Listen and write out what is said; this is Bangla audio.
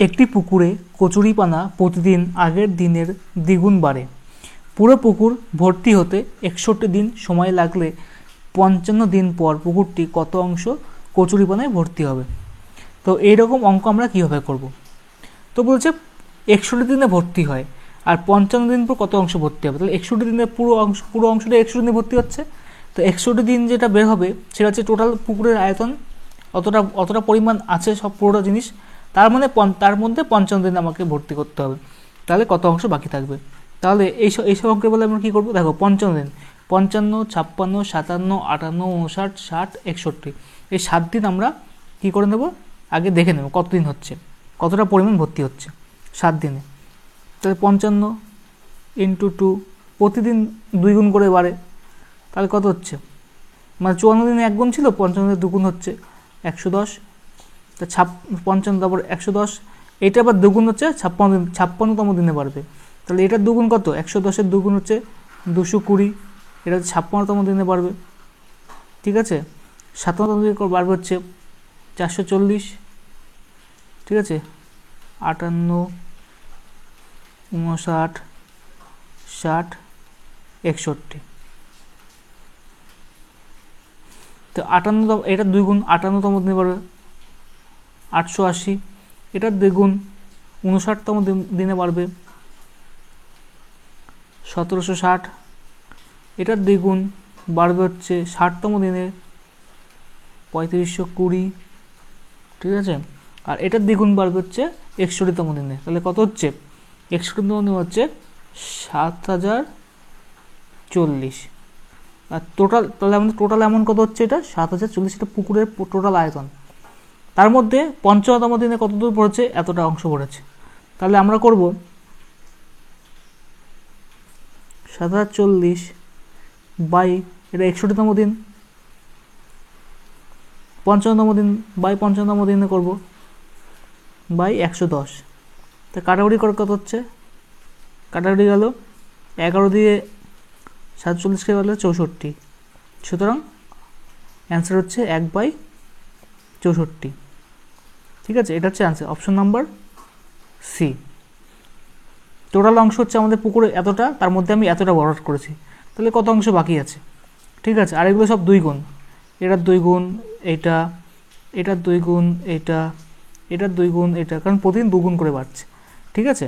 একটি পুকুরে কচুরিপানা প্রতিদিন আগের দিনের দ্বিগুণ বাড়ে। পুরো পুকুর ভর্তি হতে 61 দিন সময় লাগলে 55 দিন পর পুকুরটি কত অংশ কচুরিপানায় ভর্তি হবে? তো এইরকম অঙ্ক আমরা কীভাবে করব? তো বলছে 61 দিনে ভর্তি হয় আর 55 দিন পর কত অংশ ভর্তি হবে, তাহলে 61 দিনের পুরো অংশটা 61 দিনে ভর্তি হচ্ছে। তো 61 দিন যেটা বের হবে সেটা হচ্ছে টোটাল পুকুরের আয়তন, অতটা পরিমাণ আছে সব পুরোটা জিনিস, তার মধ্যে 55 দিন আমাকে ভর্তি করতে হবে, তাহলে কত অংশ বাকি থাকবে। তাহলে এইসব অঙ্কের বলে আমরা কী করবো, দেখো 55 দিন, 55, 56, 57, 58, 59, 60, 61, এই 7 দিন আমরা কী করে নেব, আগে দেখে নেব কতদিন হচ্ছে, কতটা পরিমাণ ভর্তি হচ্ছে 7 দিনে। তাহলে 55 × 2, প্রতিদিন 2 গুণ করে বাড়ে, তাহলে কত হচ্ছে, মানে 54 দিনে 1 গুণ ছিল, 55 দিনে 2 গুণ হচ্ছে 110। তা 55 তারপর 110, এটা আবার 2 গুণ হচ্ছে 56তম দিনে বাড়বে, তাহলে এটার 2 গুণ কত, 110-এর 2 গুণ হচ্ছে 220, এটা 56তম দিনে বাড়বে। ঠিক আছে, 57তম দিনে বাড়বে হচ্ছে 440, ঠিক আছে, 58, 59, 60, 61। তো 58, এটার 2 গুণ 58তম দিনে বাড়বে 880, এটার 2 গুণ 59তম দিনে বাড়বে 1760, এটার 2 গুণ বাড়বে হচ্ছে 60তম দিনে 3520, ঠিক আছে, আর এটার 2 গুণ বাড়বে হচ্ছে 61তম দিনে, তাহলে কত হচ্ছে, 61তম দিন হচ্ছে 7040। আর টোটাল, তাহলে আমাদের টোটাল অ্যামাউন্ট কত হচ্ছে, এটা 7040, এটা পুকুরের টোটাল আয়তন, তার মধ্যে 55তম দিনে কত দূর পড়েছে, এতটা অংশ পড়েছে। তাহলে আমরা করব 7040 বাই এটা 61তম দিন, 55তম দিন বাই 55তম দিনে করব বাই 110। তা কাটাকুটি করে কত হচ্ছে, কাটাকুটি গেল 11 দিয়ে 47কে গেল 64, সুতরাং অ্যান্সার হচ্ছে 1/64। ঠিক আছে, এটা হচ্ছে answer, option number C. Total অংশ হচ্ছে আমাদের পুকুরে এতটা, তার মধ্যে আমি এতটা বরাদ্দ করেছি, তাহলে কত অংশ বাকি আছে। ঠিক আছে, আর এগুলো সব 2 গুণ, এটার 2 গুণ এইটা, এটার 2 গুণ এইটা, এটার 2 গুণ এটা, কারণ প্রতিদিন 2 গুণ করে বাড়ছে। ঠিক আছে।